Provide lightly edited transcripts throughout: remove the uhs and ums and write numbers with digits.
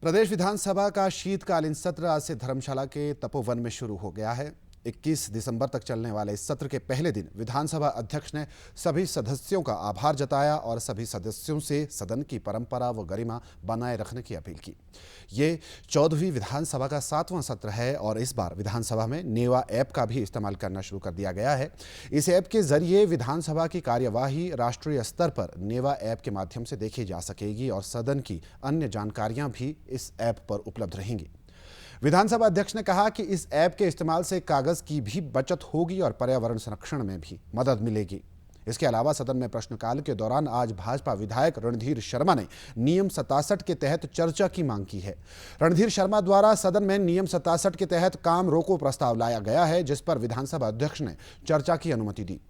प्रदेश विधानसभा का शीतकालीन सत्र आज से धर्मशाला के तपोवन में शुरू हो गया है। 21 दिसंबर तक चलने वाले इस सत्र के पहले दिन विधानसभा अध्यक्ष ने सभी सदस्यों का आभार जताया और सभी सदस्यों से सदन की परंपरा व गरिमा बनाए रखने की अपील की। ये 14वीं विधानसभा का 7वां सत्र है और इस बार विधानसभा में नेवा ऐप का भी इस्तेमाल करना शुरू कर दिया गया है। इस ऐप के जरिए विधानसभा की कार्यवाही राष्ट्रीय स्तर पर नेवा ऐप के माध्यम से देखी जा सकेगी और सदन की अन्य जानकारियां भी इस ऐप पर उपलब्ध रहेंगी। विधानसभा अध्यक्ष ने कहा कि इस ऐप के इस्तेमाल से कागज की भी बचत होगी और पर्यावरण संरक्षण में भी मदद मिलेगी। इसके अलावा सदन में प्रश्नकाल के दौरान आज भाजपा विधायक रणधीर शर्मा ने नियम 67 के तहत चर्चा की मांग की है। रणधीर शर्मा द्वारा सदन में नियम 67 के तहत काम रोको प्रस्ताव लाया गया है, जिस पर विधानसभा अध्यक्ष ने चर्चा की अनुमति दी।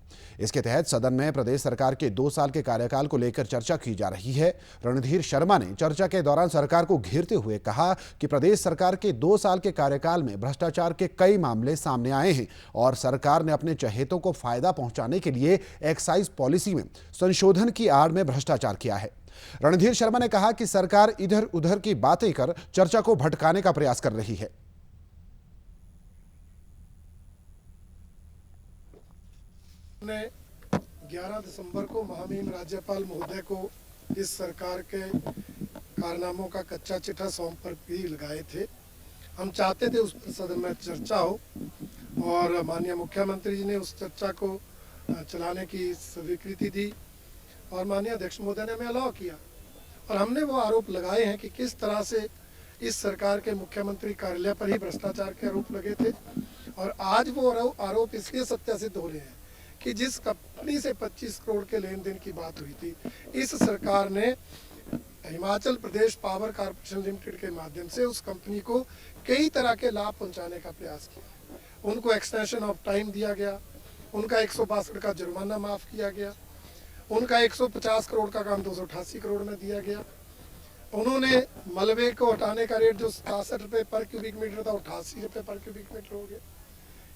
इसके तहत सदन में प्रदेश सरकार के 2 साल के कार्यकाल को लेकर चर्चा की जा रही है। रणधीर शर्मा ने चर्चा के दौरान सरकार को घेरते हुए कहा कि प्रदेश सरकार के 2 साल के कार्यकाल में भ्रष्टाचार के कई मामले सामने आए हैं और सरकार ने अपने चहेतों को फायदा पहुंचाने के लिए एक्साइज पॉलिसी में संशोधन की आड़ में भ्रष्टाचार किया है। रणधीर शर्मा ने कहा कि सरकार इधर उधर की बातें कर चर्चा को भटकाने का प्रयास कर रही है। ने 11 दिसंबर को महामहिम राज्यपाल महोदय को इस सरकार के कारनामों का कच्चा चिट्ठा सौंप पर भी लगाए थे। हम चाहते थे उस पर सदन में चर्चा हो और माननीय मुख्यमंत्री जी ने उस चर्चा को चलाने की स्वीकृति दी और माननीय अध्यक्ष महोदय ने हमें अलाउ किया और हमने वो आरोप लगाए हैं कि किस तरह से इस सरकार के मुख्यमंत्री कार्यालय पर ही भ्रष्टाचार के आरोप लगे थे और आज वो आरोप इसलिए सत्यासित हो रहे हैं कि जिस कंपनी से 25 करोड़ के लेन देन की बात हुई थी, इस सरकार ने Himachal Pradesh power corporation limited के माध्यम से उस कंपनी को कई तरह के लाभ पहुंचाने का प्रयास किया। उनको एक्सटेंशन ऑफ टाइम दिया गया, उनका 162 का जुर्माना माफ किया गया, उनका 150 करोड़ का काम 288 करोड़ में दिया गया। उन्होंने मलबे को हटाने का रेट जो 67 रुपये पर क्यूबिक मीटर था 88 रुपये पर क्यूबिक मीटर हो गया।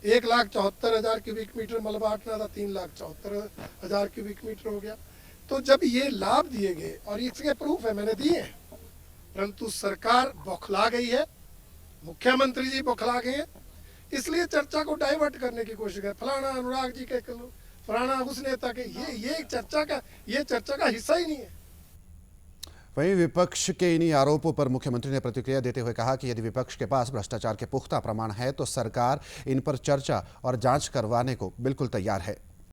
1,74,000 क्यूबिक मीटर मलबा हटना था 3,74,000 क्यूबिक मीटर हो गया। तो जब ये लाभ दिए गए और इसके प्रूफ है मैंने दिए हैं, परंतु सरकार बौखला गई है, मुख्यमंत्री जी बौखला गए हैं, इसलिए चर्चा को डाइवर्ट करने की कोशिश है। फलाना अनुराग जी के फलाना उस नेता के ये चर्चा का हिस्सा ही नहीं है। वहीं विपक्ष के इन्हीं आरोपों पर मुख्यमंत्री ने प्रतिक्रिया देते हुए कहा कि यदि विपक्ष के पास भ्रष्टाचार के पुख्ता प्रमाण है तो सरकार इन पर चर्चा और जांच करवाने को बिल्कुल तैयार है।